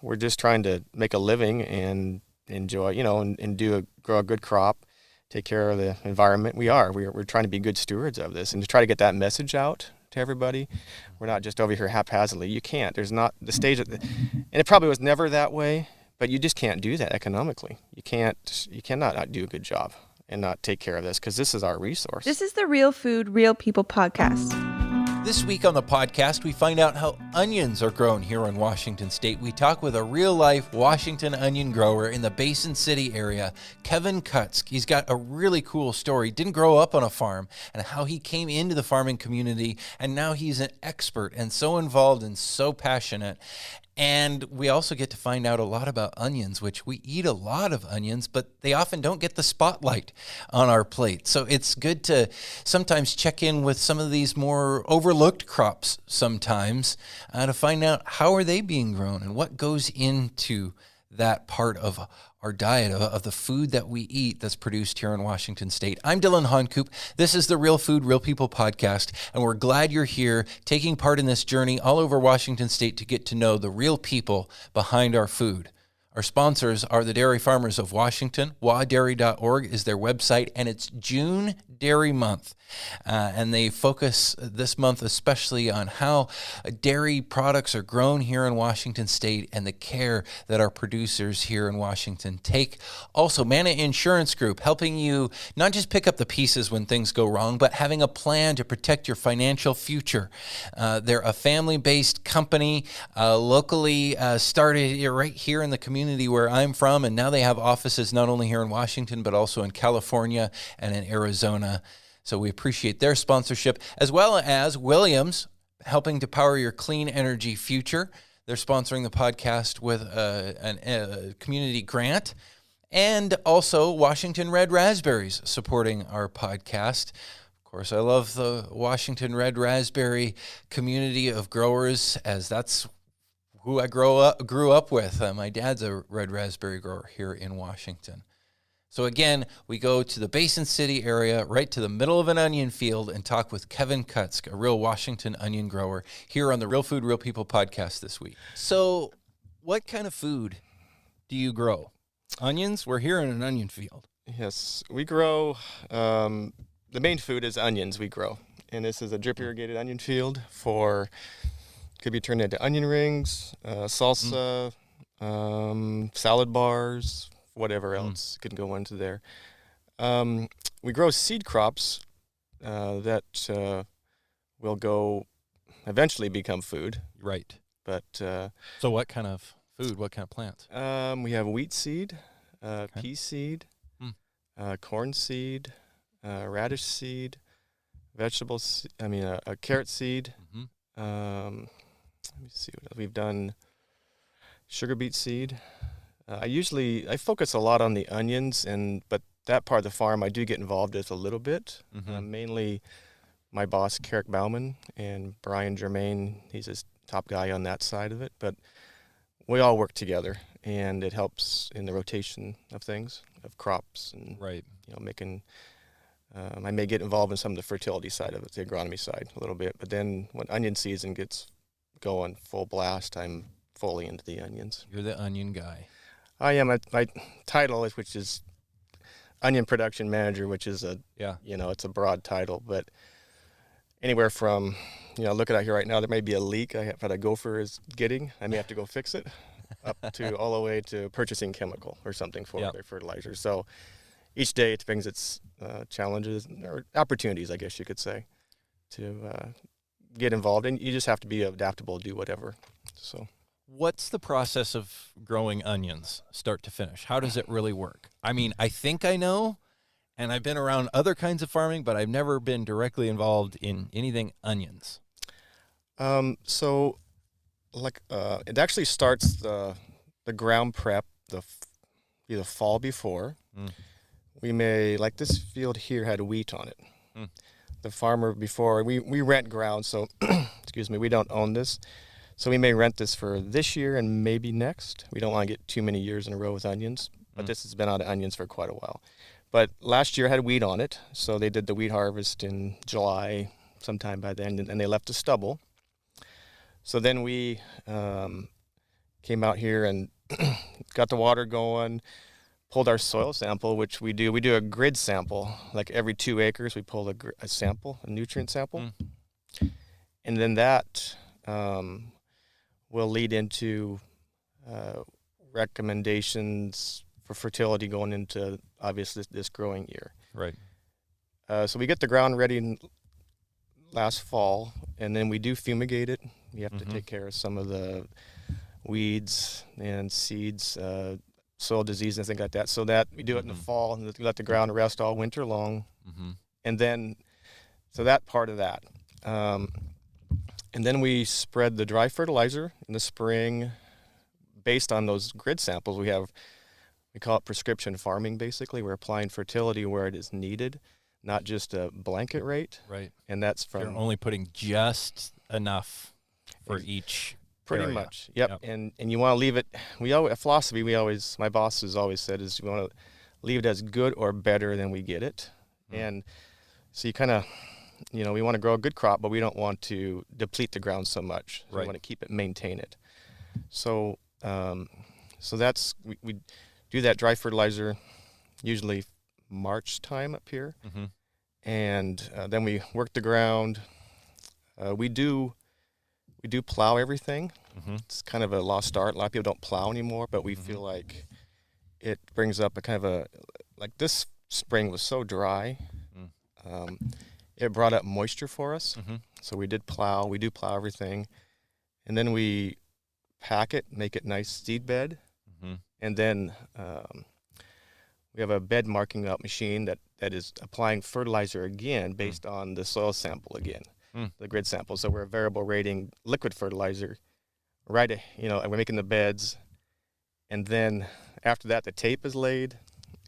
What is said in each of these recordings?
We're just trying to make a living and enjoy, and grow a good crop, take care of the environment. We're trying to be good stewards of this and to try to get that message out to everybody. We're not just over here haphazardly. You can't. There's not the stage, and it probably was never that way, but you just can't do that economically. You cannot not do a good job and not take care of this because this is our resource. This is the Real Food, Real People podcast. This week on the podcast, we find out how onions are grown here in Washington State. We talk with a real-life Washington onion grower in the Basin City area, Kevin Kudsk. He's got a really cool story. Didn't grow up on a farm, and how he came into the farming community, and now he's an expert and so involved and so passionate. And we also get to find out a lot about onions, which we eat a lot of onions, but they often don't get the spotlight on our plate. So it's good to sometimes check in with some of these more overlooked crops sometimes to find out how are they being grown and what goes into that part of our diet, of the food that we eat that's produced here in Washington State. I'm Dylan Honcoop. This is the Real Food, Real People podcast, and we're glad you're here taking part in this journey all over Washington State to get to know the real people behind our food. Our sponsors are the Dairy Farmers of Washington. wadairy.org is their website, and it's June Dairy Month. And they focus this month especially on how dairy products are grown here in Washington State and the care that our producers here in Washington take. Also, Mana Insurance Group, helping you not just pick up the pieces when things go wrong, but having a plan to protect your financial future. They're a family-based company, locally started right here in the community where I'm from, and now they have offices not only here in Washington, but also in California and in Arizona. So we appreciate their sponsorship, as well as Williams, helping to power your clean energy future. They're sponsoring the podcast with a community grant, and also Washington Red Raspberries supporting our podcast. Of course, I love the Washington Red Raspberry community of growers, as that's who I grew up with. My dad's a red raspberry grower here in Washington. So again, we go to the Basin City area, right to the middle of an onion field, and talk with Kevin Kudsk, a real Washington onion grower, here on the Real Food, Real People podcast this week. So what kind of food do you grow? Onions? We're here in an onion field. Yes, we grow, the main food is onions we grow. And this is a drip irrigated onion field could be turned into onion rings, salsa, salad bars, whatever else could go into there. We grow seed crops that will eventually become food. Right. But so what kind of food? What kind of plants? We have wheat seed, pea seed, corn seed, radish seed, a carrot seed. Let me see what else. We've done sugar beet seed. I focus a lot on the onions, but that part of the farm I do get involved with a little bit. Mainly my boss, Carrick Bauman, and Brian Germain. He's a top guy on that side of it. But we all work together, and it helps in the rotation of things, of crops, and right. Making. I may get involved in some of the fertility side of it, the agronomy side a little bit. But then when onion season gets going full blast, I'm fully into the onions. You're the onion guy. I am. My title, which is Onion Production Manager, which is it's a broad title, but anywhere from, look at out here right now, there may be a leak that a gopher is getting. I may have to go fix it, up to all the way to purchasing chemical or something for their fertilizer. So each day it brings its challenges or opportunities, I guess you could say, to get involved. And you just have to be adaptable, do whatever. So. What's the process of growing onions, start to finish? How does it really work? I mean, I think I know, and I've been around other kinds of farming, but I've never been directly involved in anything onions. It actually starts the ground prep the fall before. We may, like this field here had wheat on it. The farmer before, we rent ground, so, excuse me, we don't own this. So we may rent this for this year and maybe next. We don't want to get too many years in a row with onions, but this has been out of onions for quite a while. But last year had wheat on it, so they did the wheat harvest in July, sometime by then, and they left the stubble. So then we came out here and got the water going, pulled our soil sample, which we do. We do a grid sample. Like every 2 acres, we pull a sample, a nutrient sample. And then that will lead into recommendations for fertility going into, obviously, this growing year. Right. So we get the ground ready last fall, and then we do fumigate it. We have to take care of some of the weeds and seeds, soil disease and things like that. So that we do it in the fall and let the ground rest all winter long. And then, so that part of that. And then we spread the dry fertilizer in the spring based on those grid samples. We call it prescription farming, basically. We're applying fertility where it is needed, not just a blanket rate. Right. And that's from... You're only putting just enough for each Pretty area. much, yep. And you want to leave it... a philosophy my boss has always said is we want to leave it as good or better than we get it. And so you kind of... we want to grow a good crop, but we don't want to deplete the ground so much. So we want to keep it, maintain it. So that's, we do that dry fertilizer usually March time up here. And then we work the ground. We do plow everything. It's kind of a lost art. A lot of people don't plow anymore, but we feel like it brings up a kind of a, like this spring was so dry. It brought up moisture for us. So we do plow everything. And then we pack it, make it nice seed bed. And then we have a bed marking out machine that is applying fertilizer again based on the soil sample again, the grid sample. So we're a variable rating liquid fertilizer, and we're making the beds. And then after that, the tape is laid.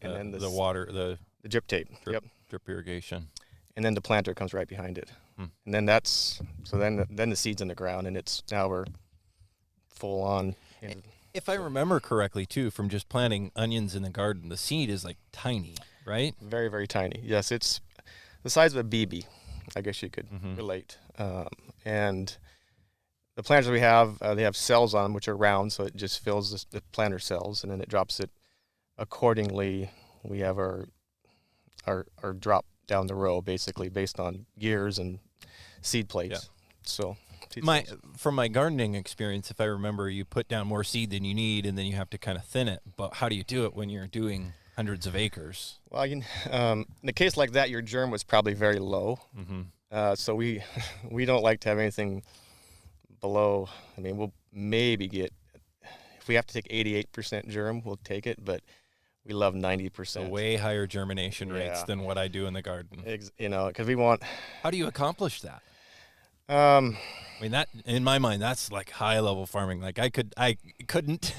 And then the water, the drip tape. Drip irrigation. And then the planter comes right behind it. And then then the seed's in the ground, and now we're full on. If I remember correctly, too, from just planting onions in the garden, the seed is like tiny, right? Very, very tiny. Yes, it's the size of a BB, I guess you could relate. And the planters we have, they have cells on them, which are round, so it just fills the planter cells, and then it drops it accordingly. We have our drop down the row, basically, based on gears and seed plates. So from my gardening experience, if I remember, you put down more seed than you need, and then you have to kind of thin it. But how do you do it when you're doing hundreds of acres? Well, in a case like that, your germ was probably very low. So we don't like to have anything below. I mean, we'll maybe get, if we have to take 88% germ, we'll take it, but we love 90%. So way higher germination rates than what I do in the garden. Because we want... How do you accomplish that? I mean, that, in my mind, that's like high-level farming. Like I couldn't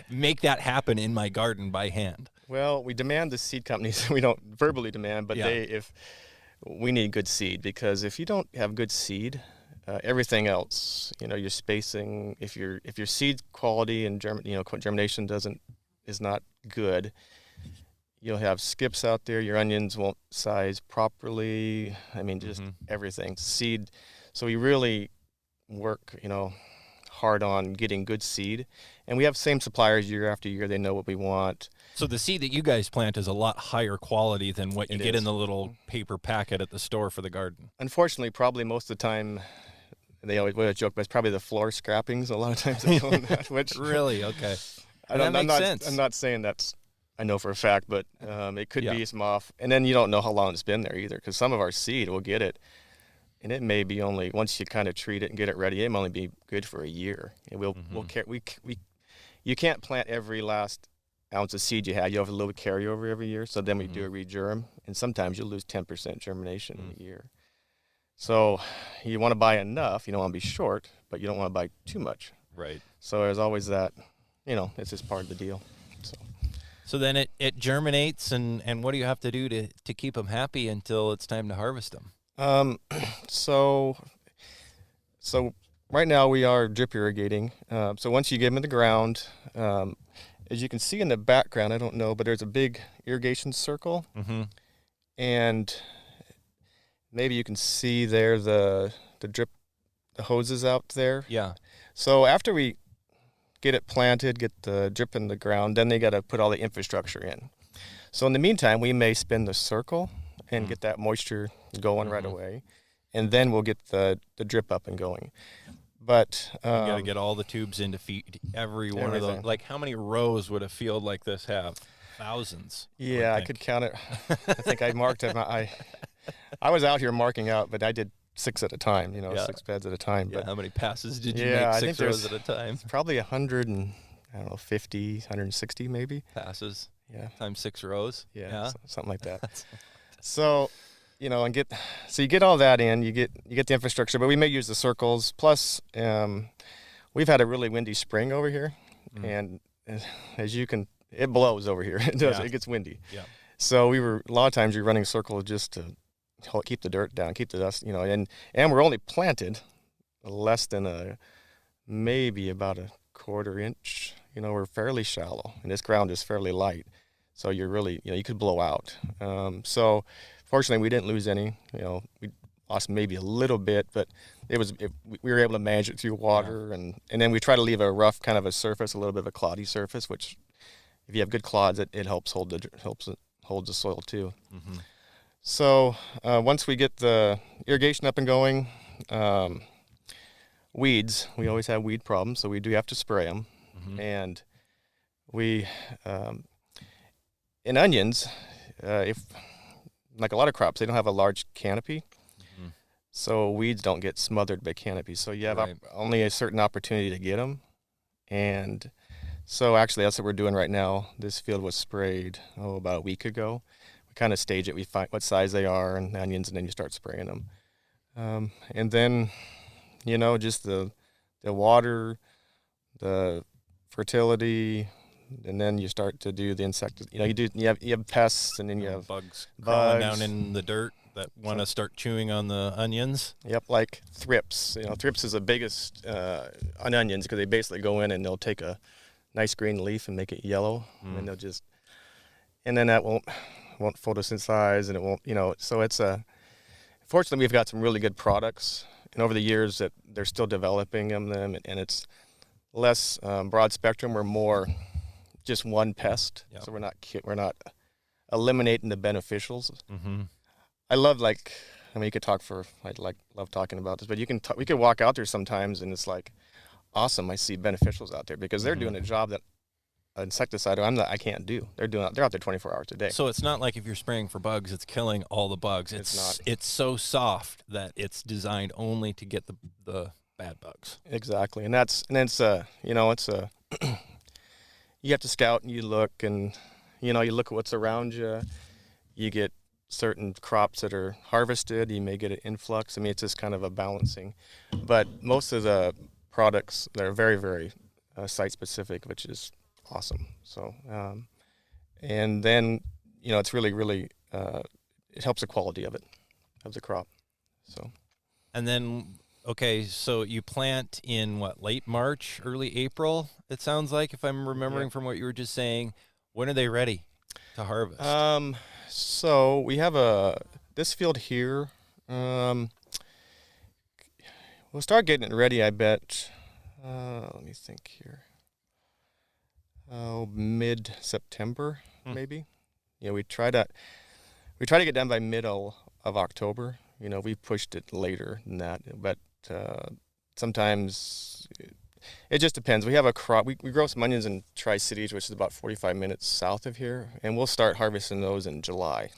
make that happen in my garden by hand. Well, we demand the seed companies. We don't verbally demand, but if we need good seed, because if you don't have good seed, everything else, your spacing, if your seed quality and germination is not good, you'll have skips out there. Your onions won't size properly. I mean, just everything. Seed. So we really work, hard on getting good seed. And we have same suppliers year after year. They know what we want. So the seed that you guys plant is a lot higher quality than what you get in the little paper packet at the store for the garden. Unfortunately, probably most of the time, they always joke, but it's probably the floor scrappings a lot of times. They go in that, which really? Okay. That makes sense. I'm not saying that's, I know for a fact, but it could be some off. And then you don't know how long it's been there either, because some of our seed, we'll get it, and it may be only, once you kind of treat it and get it ready, it may only be good for a year. And we'll you can't plant every last ounce of seed you have. You have a little carryover every year, so then we do a regerm, and sometimes you'll lose 10% germination in a year. So you want to buy enough. You don't want to be short, but you don't want to buy too much. Right. So there's always that, it's just part of the deal. So then it germinates, and what do you have to do to keep them happy until it's time to harvest them? So right now we are drip irrigating. So once you get them in the ground, as you can see in the background, I don't know, but there's a big irrigation circle. And maybe you can see there the drip, the hoses out there. Yeah. So after we get it planted, get the drip in the ground. Then they got to put all the infrastructure in. So in the meantime, we may spin the circle and get that moisture going right away, and then we'll get the drip up and going. But you got to get all the tubes in to feed every one of those. Like, how many rows would a field like this have? Thousands. Yeah, I could count it. I think I marked it. I was out here marking out, but I did 6 at a time. 6 beds at a time. Yeah. But How many passes did you make? 6 rows at a time. It's probably 150, 160 maybe passes. Yeah. Times 6 rows. Yeah. Something like that. So. And you get all that in, you get the infrastructure, but we may use the circles. Plus, we've had a really windy spring over here, and as you can, it blows over here. It does. Yeah. It gets windy. Yeah. So a lot of times you're running circles just to keep the dirt down, keep the dust, and we're only planted less than maybe about a quarter inch. We're fairly shallow, and this ground is fairly light, so you're really, you could blow out. So. Fortunately, we didn't lose any. We lost maybe a little bit, but we were able to manage it through water, and then we try to leave a rough kind of a surface, a little bit of a cloddy surface, which, if you have good clods, it helps hold the soil too. Mm-hmm. So once we get the irrigation up and going, weeds, we always have weed problems, so we do have to spray them, and we in onions, like a lot of crops, they don't have a large canopy, so weeds don't get smothered by canopy. So you have only a certain opportunity to get them, and so actually that's what we're doing right now. This field was sprayed about a week ago. We kind of stage it. We find what size they are and onions, and then you start spraying them, and then just the water, the fertility. And then you start to do the insect. You have pests, and then you have bugs crawling down in the dirt that want to start chewing on the onions. Yep, like thrips. Thrips is the biggest on onions, because they basically go in and they'll take a nice green leaf and make it yellow, and they'll and then that won't photosynthesize, and it won't. So it's fortunately we've got some really good products, and over the years that they're still developing them, and it's less broad spectrum. We're more just one pest, so we're not eliminating the beneficials. I love you could talk love talking about this, but we could walk out there sometimes and it's like awesome. I see beneficials out there because they're doing a job that insecticide I can't do. They're out there 24 hours a day. So it's not like if you're spraying for bugs, it's killing all the bugs. It's not. It's so soft that it's designed only to get the bad bugs. Exactly, and it's you have to scout and you look, and you look at what's around you. You get certain crops that are harvested. You may get an influx. It's just kind of a balancing. But most of the products, they're very, very site specific, which is awesome. So, and then it's really, really it helps the quality of the crop. So, and then. Okay, so you plant in late March, early April, it sounds like, if I'm remembering from what you were just saying. When are they ready to harvest? So we have this field here. We'll start getting it ready, I bet. Let me think here. Mid-September, maybe. We try to get done by middle of October. We pushed it later than that, but sometimes it just depends. We have a crop. We grow some onions in Tri-Cities, which is about 45 minutes south of here, and we'll start harvesting those in July.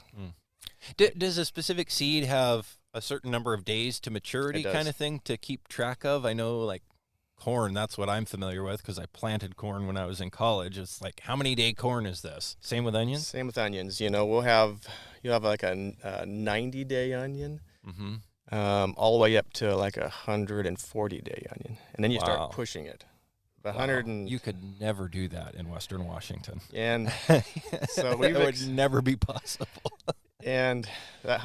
Does a specific seed have a certain number of days to maturity kind of thing to keep track of? I know, like corn, that's what I'm familiar with because I planted corn when I was in college. It's like, how many day corn is this? Same with onions? Same with onions. You'll have like a 90-day onion. All the way up to like 140-day onion, and then you start pushing it. You could never do that in Western Washington, and so it would never be possible. And that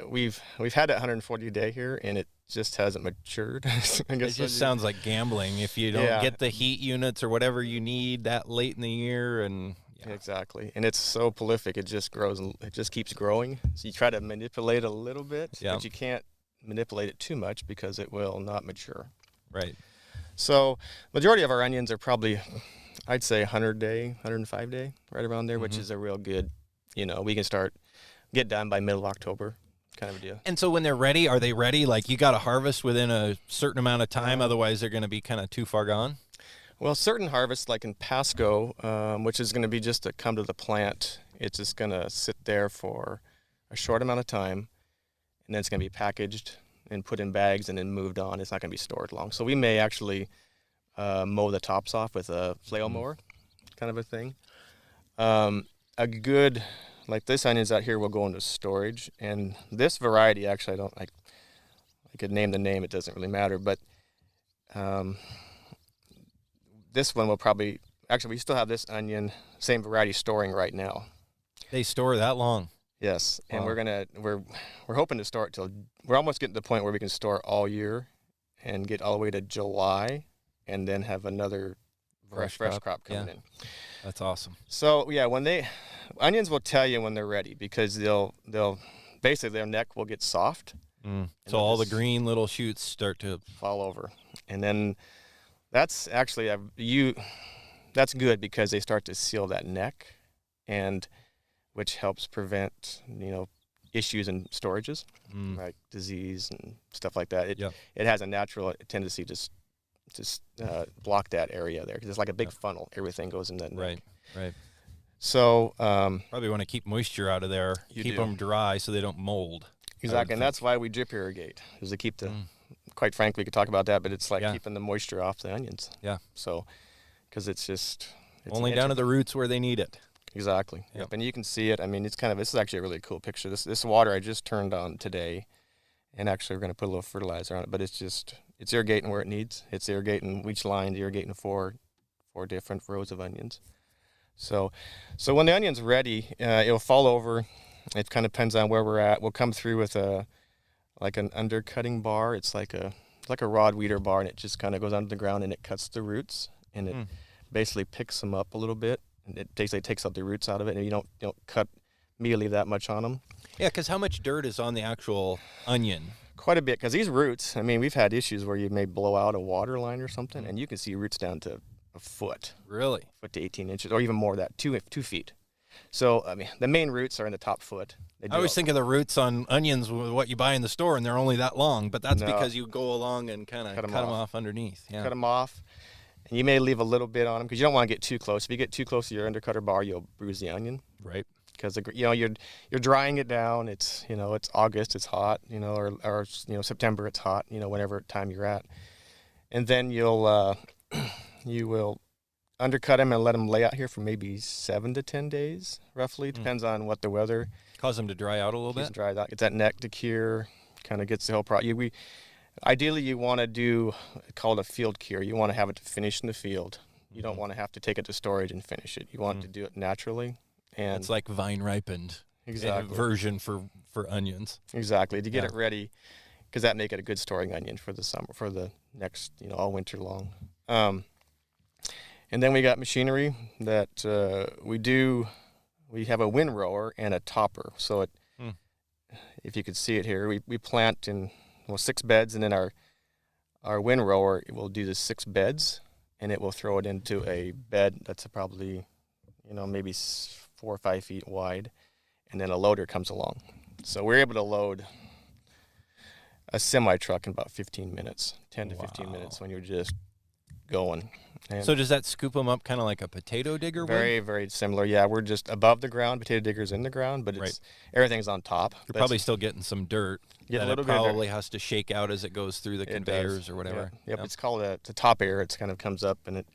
we've had that 140-day here, and it just hasn't matured. It just sounds like gambling if you don't get the heat units or whatever you need that late in the year, and. Yeah. Exactly, and it's so prolific. It just grows, and it just keeps growing. So you try to manipulate it a little bit, but you can't manipulate it too much because it will not mature. Right. So majority of our onions are probably, I'd say 100-day, 105-day, right around there, which is a real good, we can get done by middle of October kind of a deal. And so when they're ready, are they ready? Like you got to harvest within a certain amount of time, otherwise they're going to be kind of too far gone? Well, certain harvests, like in Pasco, which is going to be just to come to the plant, it's just going to sit there for a short amount of time, and then it's going to be packaged and put in bags and then moved on. It's not going to be stored long. So we may actually mow the tops off with a flail mower kind of a thing. A good, like this onions out here will go into storage, and this variety, actually, I could name the name, it doesn't really matter, but this one will probably, actually, we still have this onion, same variety, storing right now. They store that long? Yes, and Wow. we're hoping to store it till, we're almost getting to the point where we can store all year and get all the way to July and then have another fresh crop coming in. That's awesome. So yeah, onions will tell you when they're ready, because they'll basically their neck will get soft. So all the green little shoots start to fall over, and then that's actually that's good because they start to seal that neck, and which helps prevent issues in storages like disease and stuff like that. It has a natural tendency to just block that area there, because it's like a big funnel. Everything goes in that neck. Right. So probably want to keep moisture out of there, keep them dry so they don't mold. Exactly, and that's why we drip irrigate, is to keep the. Quite frankly, we could talk about that, but it's like keeping the moisture off the onions. Yeah. So, because it's only down to the roots where they need it. Exactly. Yep. And you can see it. I mean, this is actually a really cool picture. This water I just turned on today, and actually we're going to put a little fertilizer on it, but it's irrigating where it needs. It's irrigating each line, irrigating four different rows of onions. So when the onion's ready, it'll fall over. It kind of depends on where we're at. We'll come through with like an undercutting bar. It's like a rod weeder bar, and it just kind of goes under the ground and it cuts the roots, and it basically picks them up a little bit, and it basically takes out the roots out of it, and you don't cut mealy that much on them. Yeah, because how much dirt is on the actual onion? Quite a bit, because these roots, I mean, we've had issues where you may blow out a water line or something, and you can see roots down to a foot. Really? Foot to 18 inches, or even more than that, 2 feet. So, I mean, the main roots are in the top foot. I always think of the roots on onions with what you buy in the store, and they're only that long, but that's because you go along and kind of cut them off underneath. Yeah. Cut them off, and you may leave a little bit on them because you don't want to get too close. If you get too close to your undercutter bar, you'll bruise the onion. Right. Because you're drying it down. It's it's August, it's hot. Or September, it's hot. Whenever time you're at, and then you will undercut them and let them lay out here for maybe 7 to 10 days, roughly. Depends on what the weather. Cause them to dry out a little bit. Dry out. Gets that neck to cure. Kind of gets the whole process. Ideally, you want to do called a field cure. You want to have it to finish in the field. You don't want to have to take it to storage and finish it. You want to do it naturally. And it's like vine ripened version for onions. Exactly, to get it ready, because that make it a good storing onion for the summer, for the next all winter long. And then we got machinery that we have a windrower and a topper. So if you could see it here, we plant in 6 beds, and then our windrower will do the 6 beds, and it will throw it into a bed that's probably maybe 4 or 5 feet wide, and then a loader comes along. So we're able to load a semi truck in about 15 minutes, 10 to 15 minutes, when you're just going. And so does that scoop them up kind of like a potato digger would? Very similar. Yeah, we're just above the ground. Potato digger's in the ground, but everything's on top. You're probably still getting some dirt. Get a little bit. Probably has to shake out as it goes through the conveyors or whatever. Yeah. Yep. It's called the top air. It kind of comes up and it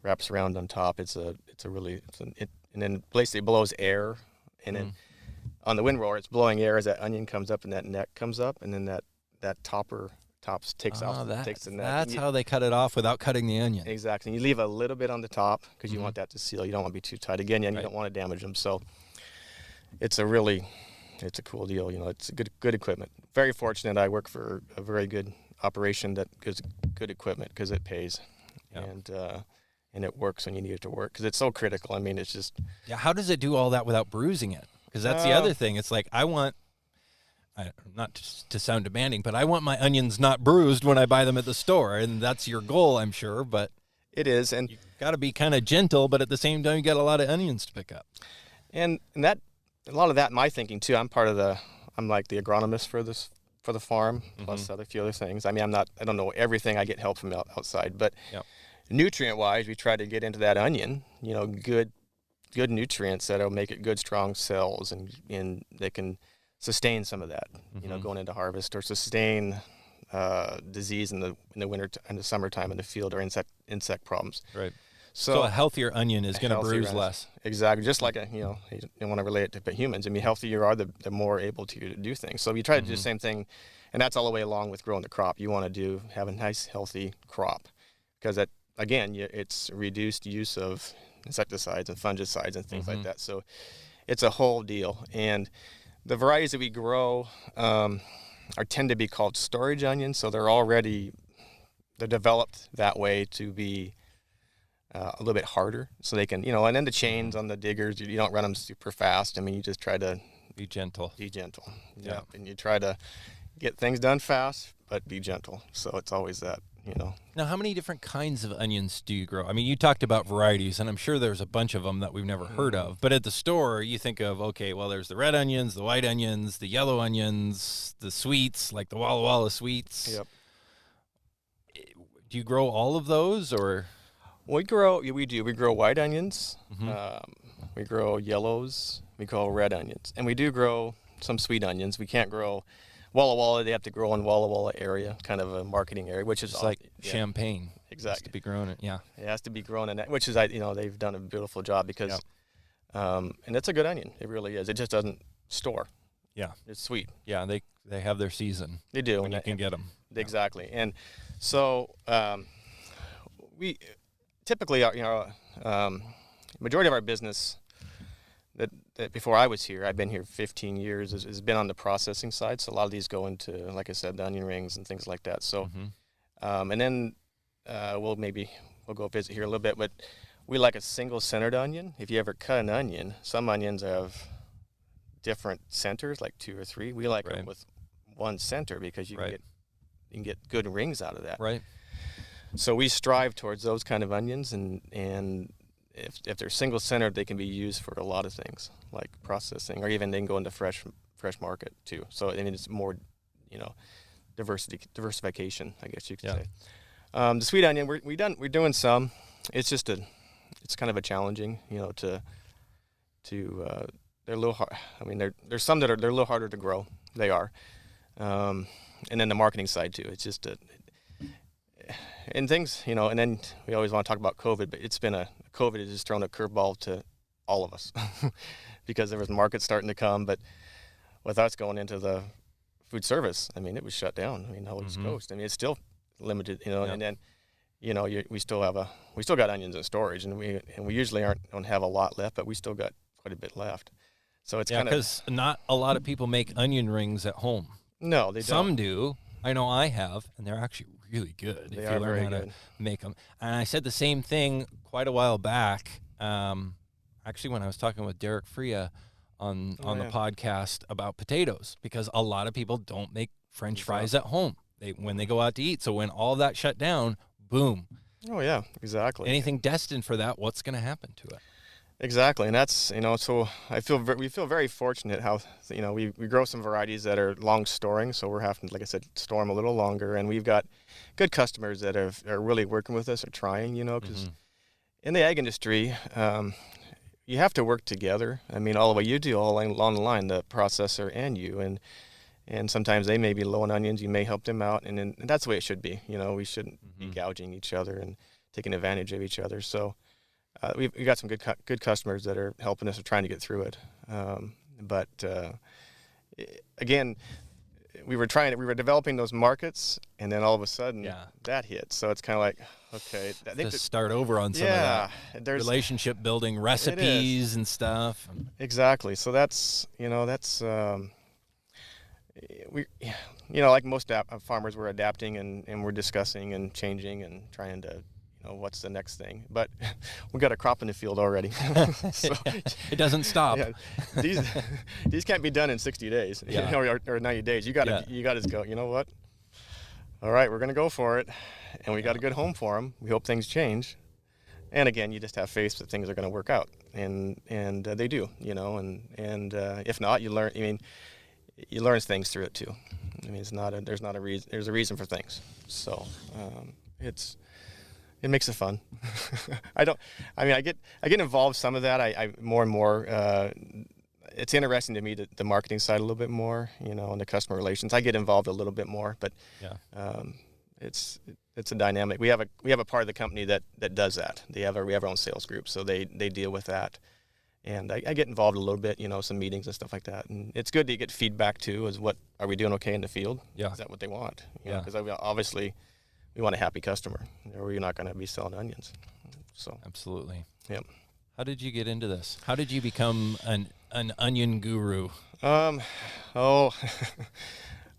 wraps around on top. And then basically blows air, and then on the windrower it's blowing air as that onion comes up and that neck comes up, and then that tops takes off. Takes the neck. That's how they cut it off without cutting the onion. Exactly. And you leave a little bit on the top because you want that to seal. You don't want to be too tight. Again, you don't want to damage them. So it's a cool deal. It's a good equipment. Very fortunate. I work for a very good operation that gives good equipment because it pays, and it works when you need it to work because it's so critical. I mean, it's just. Yeah. How does it do all that without bruising it? Because that's the other thing. It's like I want not to sound demanding, but I want my onions not bruised when I buy them at the store, and that's your goal, I'm sure. But It is, and you got to be kind of gentle, but at the same time, you got a lot of onions to pick up. and that a lot of that my thinking too. I'm like the agronomist for the farm, plus a few other things. I mean, I don't know everything. I get help from outside, but Yep. nutrient wise, we try to get into that onion. Good nutrients that'll make it good, strong cells, and they can sustain some of that. Going into harvest, or sustain disease in the winter, in the summertime in the field, or insect problems. Right. So So a healthier onion is going to bruise less. Exactly. Just like you don't want to relate it to humans. I mean, healthier you are, the more able to do things. So we try to do the same thing, and that's all the way along with growing the crop. You want to have a nice, healthy crop, because it's reduced use of insecticides and fungicides and things like that. So it's a whole deal. And the varieties that we grow tend to be called storage onions. So they're developed that way to be a little bit harder, so they can, and then the chains on the diggers, you don't run them super fast. I mean, you just try to be gentle. Yeah. And you try to get things done fast, but be gentle. So it's always that. Now, how many different kinds of onions do you grow? I mean, you talked about varieties, and I'm sure there's a bunch of them that we've never heard of. But at the store, you think of, okay, well, there's the red onions, the white onions, the yellow onions, the sweets, like the Walla Walla sweets. Yep. Do you grow all of those, or? We do. We grow white onions. We grow yellows. We grow red onions. And we do grow some sweet onions. We can't grow Walla Walla. They have to grow in Walla Walla area, kind of a marketing area, which is like champagne. Exactly. It has to be grown in, yeah. It has to be grown in that, which is, they've done a beautiful job because, and it's a good onion. It really is. It just doesn't store. Yeah. It's sweet. Yeah, they have their season. They do. When you can get them. Exactly. And so we typically, majority of our business that before I was here, I've been here 15 years, has been on the processing side. So a lot of these go into, like I said, the onion rings and things like that. So, and then we'll go visit here a little bit, but we like a single centered onion. If you ever cut an onion, some onions have different centers, like 2 or 3. We like them with one center because you can get good rings out of that. Right. So we strive towards those kind of onions, and if they're single centered, they can be used for a lot of things, like processing, or even they can go into fresh market too. So it's more, diversification, I guess you could say. The sweet onion, we're doing some. It's just it's kind of a challenging, they're a little hard. I mean, there's some they're a little harder to grow. They are, and then the marketing side too. It's just and things, and then we always want to talk about COVID, but COVID has just thrown a curveball to all of us because there was markets starting to come, but with us going into the food service, I mean, it was shut down. I mean, the whole East Coast. I mean, it's still limited, and then, we still got onions in storage, and we usually don't have a lot left, but we still got quite a bit left. So it's kind of, because not a lot of people make onion rings at home. No, they don't. Some do. I know I have, and they're actually really good. They if are you learn very how good. to make them. And I said the same thing quite a while back. Actually, when I was talking with Derek Freya on the podcast about potatoes, because a lot of people don't make French fries at home. When they go out to eat. So when all that shut down, boom. Oh yeah, exactly. Anything destined for that, what's going to happen to it? Exactly, and that's, so we feel very fortunate how, we grow some varieties that are long storing, so we're having, like I said, store them a little longer, and we've got good customers that are really working with us or trying, because in the ag industry, you have to work together. I mean, all the way you do all along the line, the processor and you, and sometimes they may be low on onions, you may help them out, and that's the way it should be. We shouldn't be gouging each other and taking advantage of each other. So. We've got some good customers that are helping us or trying to get through it. But again, we were developing those markets, and then all of a sudden that hit. So it's kind of like, okay, I think start over on some of that. There's relationship building recipes and stuff. Exactly. So that's we like most farmers, we're adapting and we're discussing and changing and trying to what's the next thing? But we got a crop in the field already. So, It doesn't stop. yeah, these can't be done in 60 days or 90 days. You got to go, you know what? All right, we're going to go for it. And we got a good home for them. We hope things change. And again, you just have faith that things are going to work out. And they do, and if not, you learn, you learn things through it too. There's a reason for things. So it makes it fun. I get involved some of that. I more and more, it's interesting to me, the marketing side a little bit more, and the customer relations. I get involved a little bit more, but it's a dynamic. We have a part of the company that does that. We have our own sales group, so they deal with that. And I get involved a little bit, some meetings and stuff like that. And it's good to get feedback too, are we doing okay in the field? Yeah. Is that what they want? Because obviously we want a happy customer, or you're not going to be selling onions. So absolutely. Yep. How did you get into this? How did you become an onion guru? Well,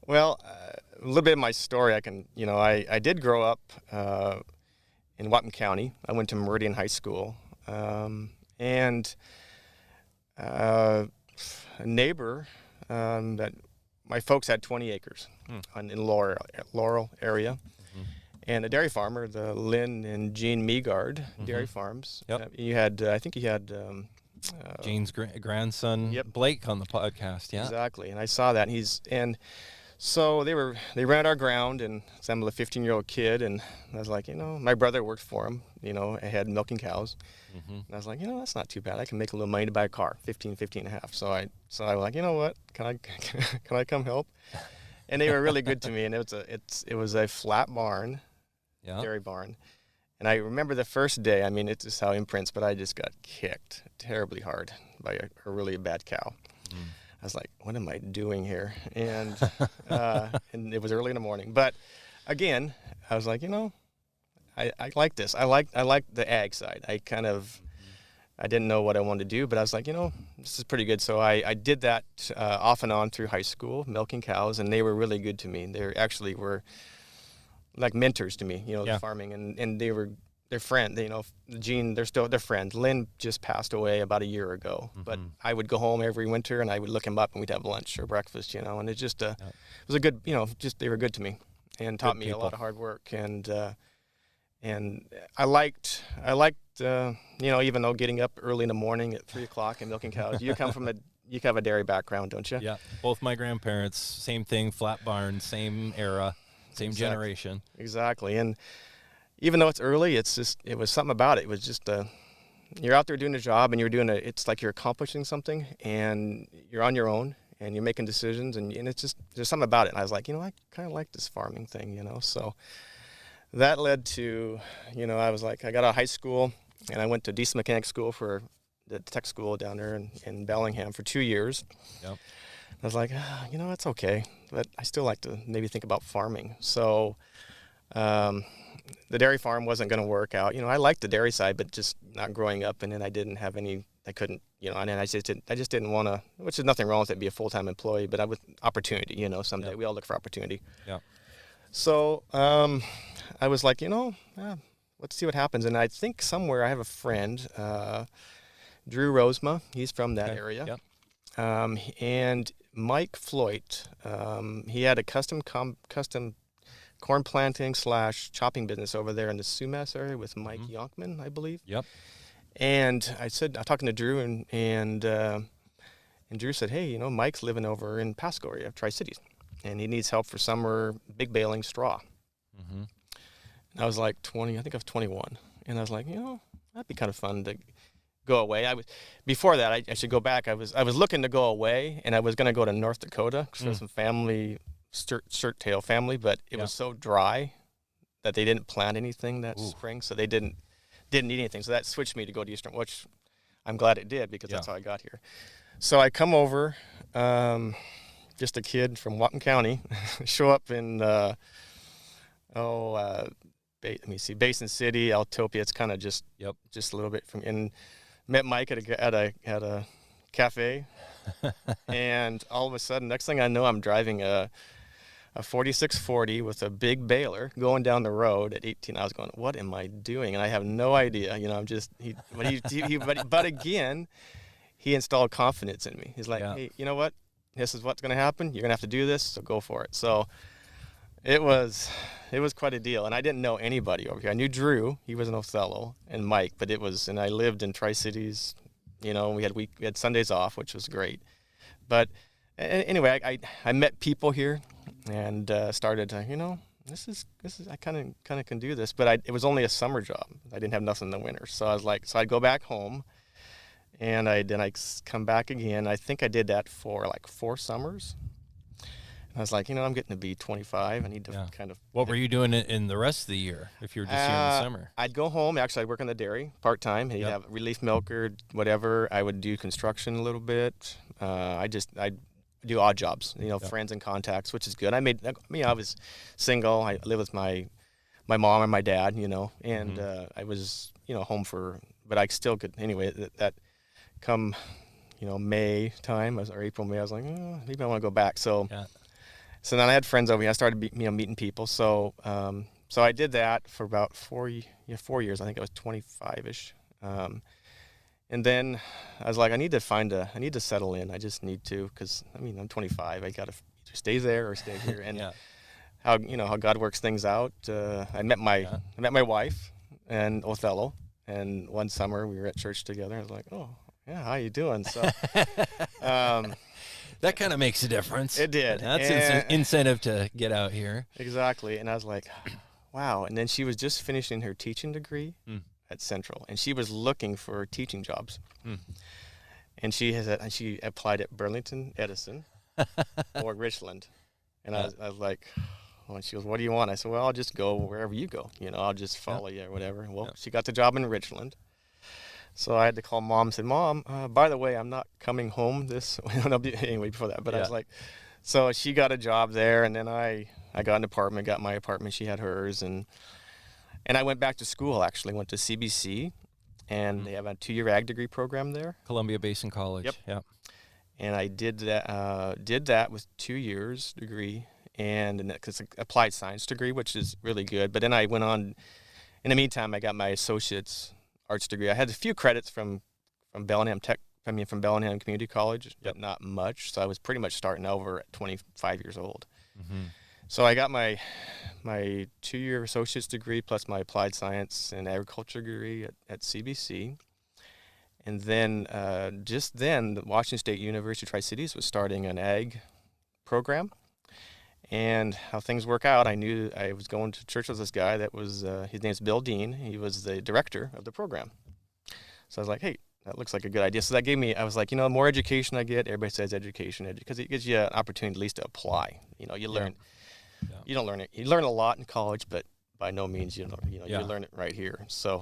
a little bit of my story. I did grow up in Whatcom County. I went to Meridian High School, and a neighbor that my folks had 20 acres in Laurel area. And a dairy farmer, the Lynn and Jean Meagard Dairy Farms. Yep. I think he had Jean's grandson, Blake, on the podcast. Yeah, exactly. And I saw that. So they rented our ground, and so I'm a 15-year-old kid, and I was like, my brother worked for him. I had milking cows, and I was like, that's not too bad. I can make a little money to buy a car, 15 and a half. So I was like, you know what? Can I come help? And they were really good to me. And it was a flat barn. Yeah. Dairy barn. And I remember the first day, it's just how imprints, but I just got kicked terribly hard by a really bad cow. I was like, what am I doing here? And and it was early in the morning. But again, I was like, I like this. I like the ag side. I didn't know what I wanted to do, but I was like, this is pretty good. So I did that off and on through high school, milking cows, and they were really good to me. They actually were like mentors to me, farming, and they're friends, Gene, they're friends. Lynn just passed away about a year ago, but I would go home every winter and I would look him up and we'd have lunch or breakfast, and it just, it was a good, they were good to me and taught me a lot of hard work. And I liked, even though getting up early in the morning at 3:00 and milking cows, you have a dairy background, don't you? Yeah. Both my grandparents, same thing, flat barn, same era. Same generation. Exactly. And even though it's early, it was something about it. It was just you're out there doing a job, and it's like you're accomplishing something, and you're on your own, and you're making decisions, and it's just, there's something about it. And I was like, I kind of like this farming thing, So that led to, I was like, I got out of high school, and I went to diesel mechanic school for the tech school down there in Bellingham for 2 years. Yep. I was like, that's okay, but I still like to maybe think about farming. So the dairy farm wasn't going to work out. I liked the dairy side, but just not growing up, and then I couldn't, and then I just didn't want to, which is nothing wrong with it, be a full-time employee, but with opportunity, someday we all look for opportunity. Yeah. So I was like, let's see what happens. And I think somewhere I have a friend, Drew Rosema, he's from that area. Yep. And Mike Floyd, he had a custom corn planting / chopping business over there in the Sumas area with Mike Yonkman, I believe. Yep. And I'm talking to Drew, and Drew said, hey, Mike's living over in Pasco area, Tri-Cities, and he needs help for summer big baling straw. And I was like 20, I think I was 21, and I was like, that'd be kind of fun to go away. Before that, I should go back. I was looking to go away, and I was going to go to North Dakota because there's some family, shirt tail family, but it was so dry that they didn't plant anything that spring, so they didn't need anything. So that switched me to go to Eastern, which I'm glad it did because that's how I got here. So I come over, just a kid from Whatcom County, show up in Basin City, Altopia. It's kind of just a little bit from, and met Mike at a cafe, and all of a sudden, next thing I know, I'm driving a a 4640 with a big baler going down the road at 18. I was going, what am I doing? And I have no idea. I'm just but again, he installed confidence in me. He's like, hey, you know what? This is what's going to happen. You're going to have to do this, so go for it. So it was quite a deal. And I didn't know anybody over here. I knew Drew. He was an Othello, and Mike. But and I lived in Tri-Cities. We had Sundays off, which was great. But anyway, I met people here and started to, this is I kind of can do this. But it was only a summer job. I didn't have nothing in the winter. So I was like, I'd go back home. And then I come back again. I think I did that for like 4 summers. And I was like, I'm getting to be 25. I need to kind of. What were you doing in the rest of the year if you were just here in the summer? I'd go home. Actually, I'd work on the dairy part-time. He'd have relief milker, whatever. I would do construction a little bit. I'd do odd jobs, friends and contacts, which is good. I was single. I lived with my mom and my dad, and I was, home but I still could, anyway, that come, May time or April, May, I was like, maybe I want to go back. So then I had friends over here. I started, meeting people. So I did that for about 4 years. I think I was 25-ish. And then I was like, I need to settle in. I just need to, because I'm 25. I got to either stay there or stay here. And how God works things out. I met my wife and Othello, and one summer we were at church together. I was like, oh yeah, how you doing? So that kind of makes a difference. It did. That's an incentive to get out here. Exactly. And I was like, wow. And then she was just finishing her teaching degree at Central, and she was looking for teaching jobs. And she applied at Burlington, Edison, or Richland. And I was like, oh, and she goes, what do you want? I said, well, I'll just go wherever you go. I'll just follow you or whatever. Well, she got the job in Richland. So I had to call Mom and say, Mom, by the way, I'm not coming home anyway, before that. But I was like, so she got a job there, and then I got an apartment, got my apartment. She had hers. And I went back to school, actually. Went to CBC, and they have a 2-year ag degree program there. Columbia Basin College. Yep. And I did that with 2 years degree, and it's an applied science degree, which is really good. But then I went on. In the meantime, I got my associate's arts degree. I had a few credits from Bellingham Community College, but not much. So I was pretty much starting over at 25 years old. So I got my 2-year associate's degree plus my applied science and agriculture degree at CBC. And then just then, the Washington State University Tri-Cities was starting an ag program. And how things work out, I knew I was going to church with this guy that was, his name's Bill Dean. He was the director of the program. So I was like, hey, that looks like a good idea. So that gave me, I was like, the more education I get, everybody says education, because it gives you an opportunity at least to apply. You learn, you don't learn it. You learn a lot in college, but by no means, you learn it right here. So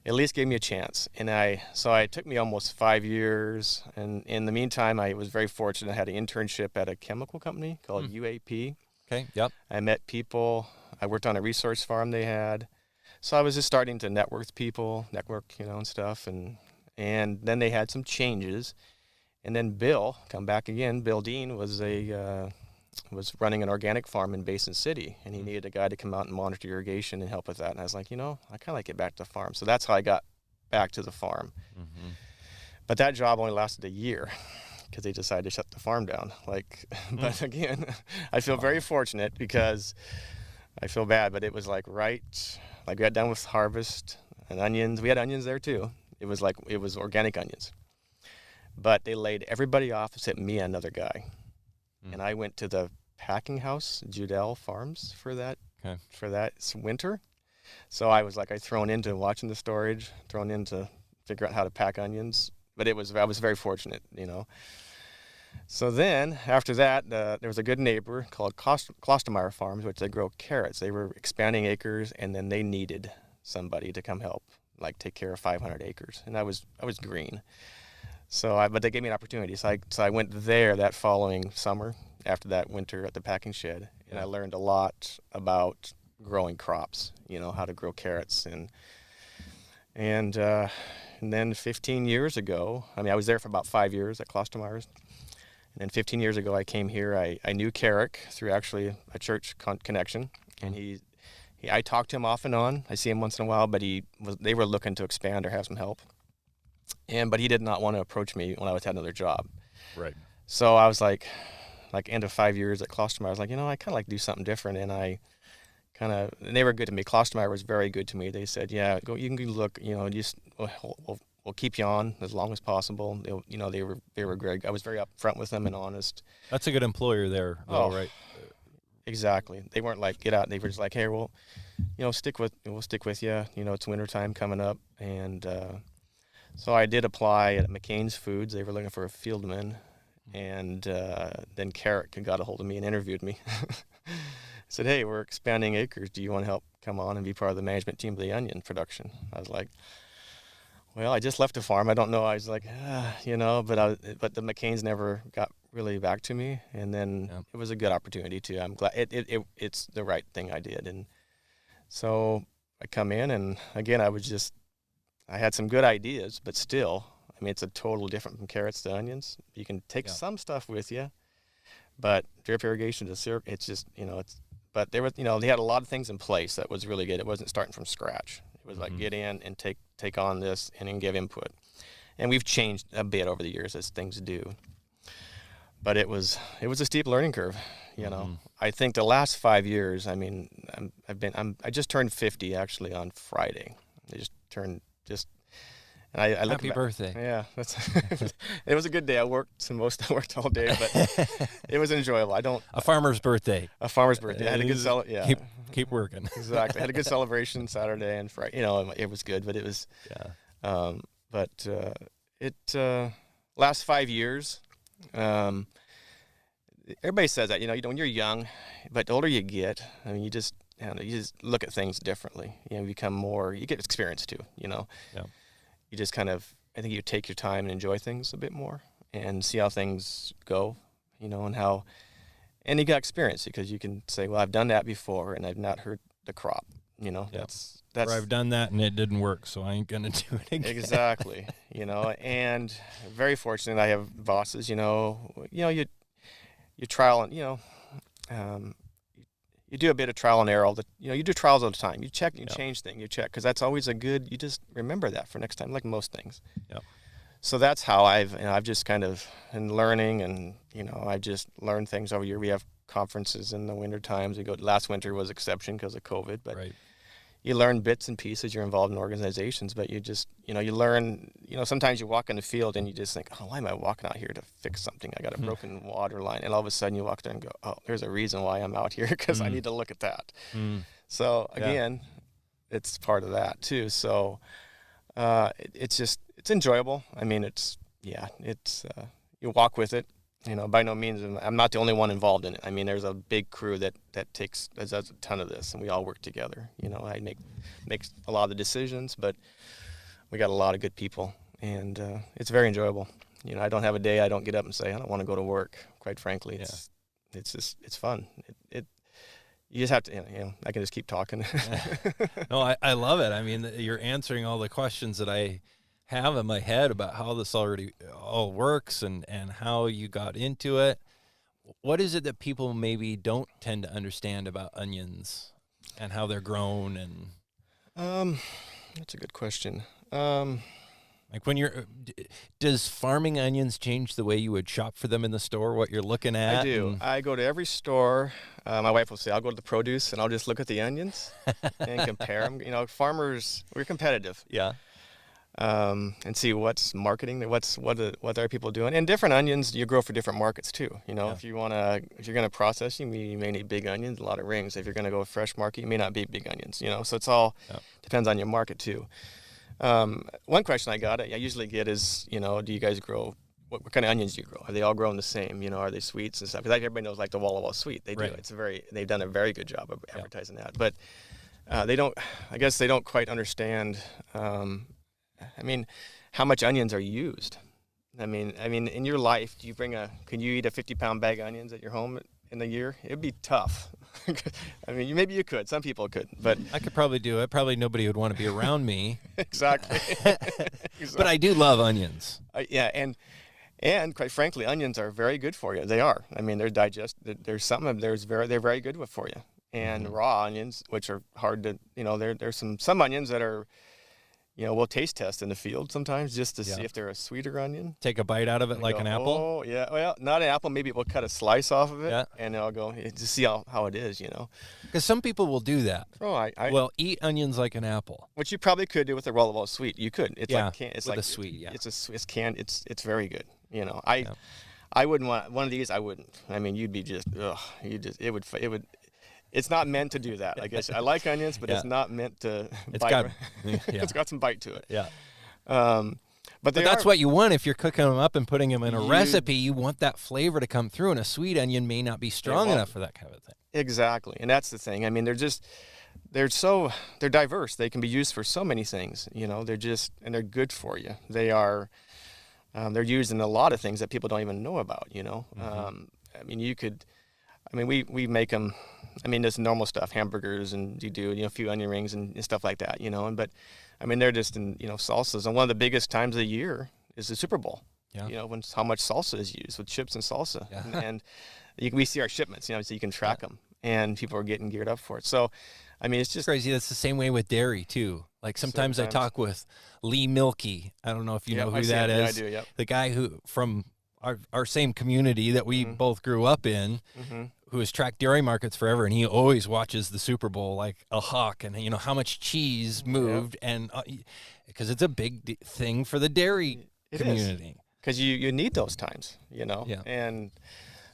at least gave me a chance. And it took me almost 5 years. And in the meantime, I was very fortunate. I had an internship at a chemical company called UAP. Okay, yep. I met people. I worked on a resource farm they had. So I was just starting to network with people, and stuff. And then they had some changes. And then Bill, come back again, Bill Dean was was running an organic farm in Basin City, and he needed a guy to come out and monitor irrigation and help with that. And I was like, I kind of like to get back to the farm. So that's how I got back to the farm. But that job only lasted a year, because they decided to shut the farm down. But again, I feel very fortunate, because I feel bad, but it was we got done with harvest and onions. We had onions there too. It was organic onions, but they laid everybody off except me and another guy. And I went to the packing house, Judell Farms, for that winter. So I was thrown into watching the storage, thrown into figure out how to pack onions. But I was very fortunate, So then, after that, there was a good neighbor called Klostermeyer Farms, which they grow carrots. They were expanding acres, and then they needed somebody to come help, take care of 500 acres. And I was green. But they gave me an opportunity. So I went there that following summer, after that winter at the packing shed, and I learned a lot about growing crops, how to grow carrots. And then 15 years ago, I was there for about 5 years at Klostermeyer's. And then 15 years ago, I came here. I knew Carrick through actually a church connection, and I talked to him off and on. I see him once in a while, but they were looking to expand or have some help. But he did not want to approach me when I had another job. Right. So I was like end of 5 years at Klostermeyer, I was like, I kind of like to do something different. And and they were good to me. Klostermeyer was very good to me. They said, yeah, go, you can look, we'll keep you on as long as possible. They were great. I was very upfront with them and honest. That's a good employer there, though, right? Exactly. They weren't like, get out. They were just like, hey, we'll stick with you. It's wintertime coming up. And so I did apply at McCain's Foods. They were looking for a fieldman. And then Carrick got a hold of me and interviewed me. Said, hey, we're expanding acres. Do you want to help come on and be part of the management team of the onion production? I was like, well, I just left a farm. I don't know. I was like, but the McCain's never got really back to me. And then It was a good opportunity too. I'm glad it's the right thing I did. And so I come in, and again, I had some good ideas, but still, it's a total different from carrots to onions. You can take some stuff with you, but drip irrigation to syrup, it's just, but there was, they had a lot of things in place that was really good. It wasn't starting from scratch. It was like get in and take on this and then give input. And we've changed a bit over the years as things do. But it was a steep learning curve, I think the last 5 years, I just turned 50 actually on Friday. And I look Happy back, birthday. Yeah, it was a good day. I worked all day, but it was enjoyable. A farmer's birthday. I had a good Keep working. Exactly. I had a good celebration Saturday and Friday. It was good, but it was last 5 years, everybody says that, when you're young, but the older you get, you just look at things differently. You become more, you get experience too, Yeah. You just I think you take your time and enjoy things a bit more and see how things go, and you got experience because you can say, well, I've done that before and I've not hurt the crop, that's or I've done that and it didn't work, so I ain't going to do it again. Exactly. And very fortunate I have bosses, you trial and, you do a bit of trial and error. You do trials all the time. You check, you change things, you check, because that's always you just remember that for next time, like most things. Yep. So that's how I've just kind of been learning, and, I just learned things over the year. We have conferences in the winter times. Last winter was exception because of COVID, but you learn bits and pieces. You're involved in organizations, but you just, you learn, sometimes you walk in the field and you just think, oh, why am I walking out here to fix something? I got a broken water line. And all of a sudden you walk there and go, oh, there's a reason why I'm out here, because I need to look at that. So again, it's part of that too. So it's enjoyable. You walk with it. By no means, I'm not the only one involved in it. There's a big crew that does a ton of this, and we all work together. I make a lot of the decisions, but we got a lot of good people, and it's very enjoyable. I don't have a day I don't get up and say, I don't want to go to work, quite frankly. It's fun. You just have to, I can just keep talking. No, I love it. You're answering all the questions that I have in my head about how this already all works and how you got into it. What is it that people maybe don't tend to understand about onions and how they're grown? And that's a good question. Like does farming onions change the way you would shop for them in the store, what you're looking at? I do. I go to every store. My wife will say, I'll go to the produce and I'll just look at the onions and compare them. Farmers, we're competitive. Yeah. And see what's marketing, what are people doing, and different onions you grow for different markets too. If you're gonna process, you may need big onions, a lot of rings. If you're gonna go fresh market, you may not be big onions. So it's all depends on your market too. One question I usually get is, do you guys grow? What kind of onions do you grow? Are they all grown the same? Are they sweets and stuff? Because everybody knows like the Walla Walla sweet. They do. They've done a very good job of advertising that, but they don't. I guess they don't quite understand. How much onions are used? In your life, can you eat a 50-pound bag of onions at your home in a year? It'd be tough. Maybe you could. Some people could, but I could probably do it. Probably nobody would want to be around me. Exactly. But I do love onions. Yeah, and And quite frankly, onions are very good for you. They are. I mean, there's some of them they're very good for you. And raw onions, which are hard to, there's some onions that are, we'll taste test in the field sometimes just to see if they're a sweeter onion. Take a bite out of it like an apple? Oh, yeah. Well, not an apple. Maybe we'll cut a slice off of it and I'll go to see how it is, Because some people will do that. Oh, Well, eat onions like an apple. Which you probably could do with a roll of sweet. You could. It's it's with a sweet, yeah. It's canned. It's very good. I wouldn't want one of these. I wouldn't. I mean, you'd be just, it would. It's not meant to do that. I guess I like onions, but it's not meant to. It's got some bite to it. Yeah. But that's what you want if you're cooking them up and putting them in a recipe. You want that flavor to come through, and a sweet onion may not be strong enough for that kind of thing. Exactly, and that's the thing. I mean, they're diverse. They can be used for so many things. And they're good for you. They are. They're used in a lot of things that people don't even know about. I mean, we make them. I mean, there's normal stuff, hamburgers, and you do, a few onion rings and stuff like that, but I mean, they're just in, salsas. And one of the biggest times of the year is the Super Bowl, when how much salsa is used with chips and salsa. Yeah. And we see our shipments, so you can track them, and people are getting geared up for it. So, I mean, it's just crazy. That's the same way with dairy too. Like sometimes I talk with Lee Milkey. I don't know if you know who that is. Yeah, I do, yep. The guy who from our same community that we both grew up in, who has tracked dairy markets forever, and he always watches the Super Bowl like a hawk, and how much cheese moved, and because it's a big thing for the dairy community. Because you need those times, Yeah. And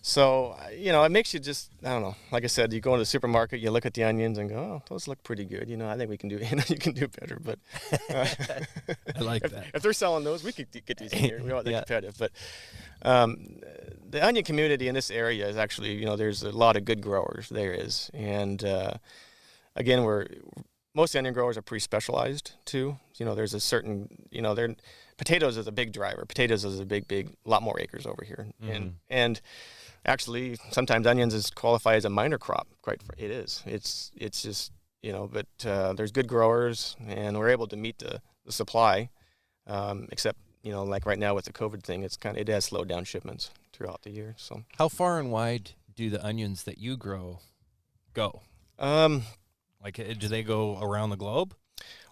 so, it makes you just, I don't know. Like I said, you go into the supermarket, you look at the onions and go, oh, those look pretty good. I think we can do, you can do better. But I like that. If they're selling those, we could get these in here. We want to be competitive. But the onion community in this area is actually, there's a lot of good growers. There is. And again, most of the onion growers are pretty specialized too. There's a certain, potatoes is a big driver. Potatoes is a big, lot more acres over here. And actually, sometimes onions is qualified as a minor crop. It is. It's just, but there's good growers, and we're able to meet the supply, except, like right now with the COVID thing, it has slowed down shipments throughout the year. So how far and wide do the onions that you grow go? Like, do they go around the globe?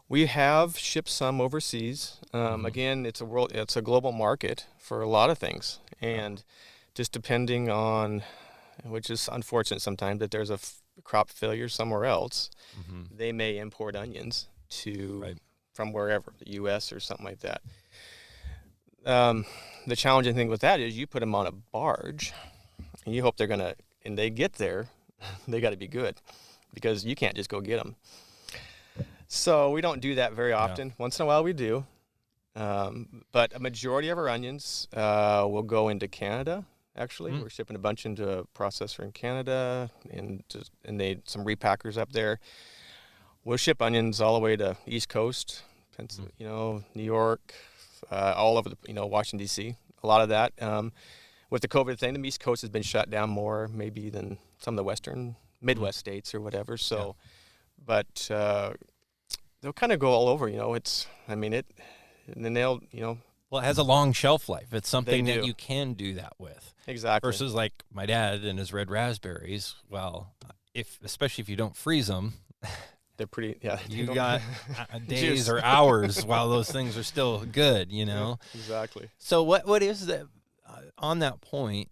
We have shipped some overseas. Again, it's a global market for a lot of things, and just depending on, which is unfortunate sometimes, that there's a crop failure somewhere else, they may import onions from wherever, the U.S. or something like that. The challenging thing with that is you put them on a barge, and you hope and they get there, they got to be good, because you can't just go get them. So we don't do that very often. Yeah. Once in a while we do. But a majority of our onions will go into Canada, actually. We're shipping a bunch into a processor in Canada, and some repackers up there. We'll ship onions all the way to East Coast, Pennsylvania, New York, all over Washington, D.C. A lot of that. With the COVID thing, the East Coast has been shut down more maybe than some of the Midwest states or whatever. So, but they'll kind of go all over, and then they'll, Well, it has a long shelf life. It's something that you can do that with. Exactly. Versus like my dad and his red raspberries. Well, especially if you don't freeze them, they're pretty, you got days or hours while those things are still good, Yeah, exactly. So what is that, on that point,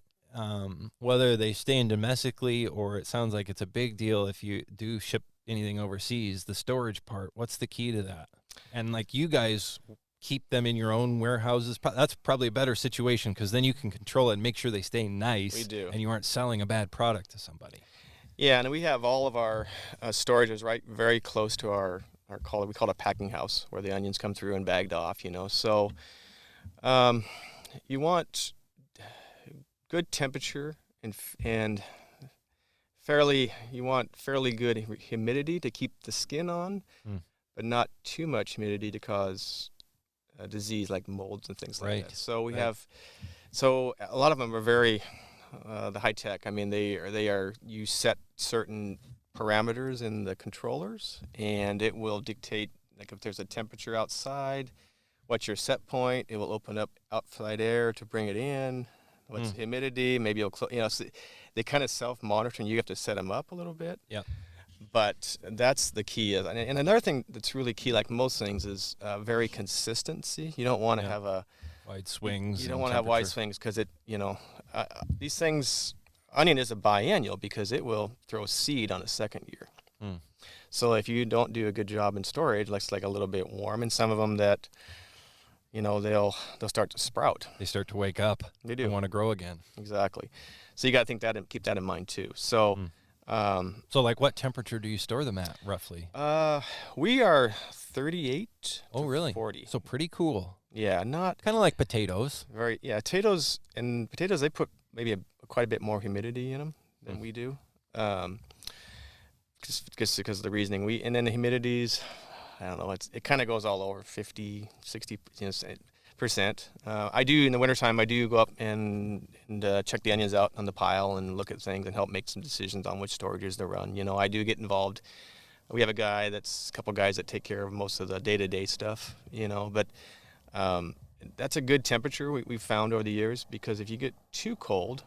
whether they stay in domestically, or it sounds like it's a big deal if you do ship anything overseas, the storage part, what's the key to that? And like you guys keep them in your own warehouses, that's probably a better situation, because then you can control it and make sure they stay nice. We do. And you aren't selling a bad product to somebody. Yeah, and we have all of our storages very close to our we call it a packing house, where the onions come through and bagged off, So you want good temperature and you want fairly good humidity to keep the skin on, but not too much humidity to cause a disease like molds and things like that. So we have, a lot of them are very the high tech. I mean, they are. You set certain parameters in the controllers, and it will dictate, like, if there's a temperature outside, what's your set point. It will open up outside air to bring it in. What's humidity? Maybe it'll so they kind of self-monitor, and you have to set them up a little bit. Yeah. But that's the key. And another thing that's really key, like most things, is very consistency. You don't want to have wide swings. You don't want to have wide swings because these things, onion is a biennial because it will throw seed on a second year. So if you don't do a good job in storage, it's like a little bit warm, and some of them that, they'll start to sprout. They start to wake up. They do. They want to grow again. Exactly. So you got to think that and keep that in mind too. So. So like what temperature do you store them at roughly? We are 38 to really? 40. So pretty cool. Yeah, not kind of like potatoes. Potatoes, they put maybe quite a bit more humidity in them than we do. Just because of the reasoning. And then the humidities, I don't know, it kind of goes all over 50, 60%. I do in the wintertime. I do go up and check the onions out on the pile and look at things and help make some decisions on which storages to run. I do get involved. We have a couple guys that take care of most of the day-to-day stuff. But that's a good temperature we've found over the years, because if you get too cold,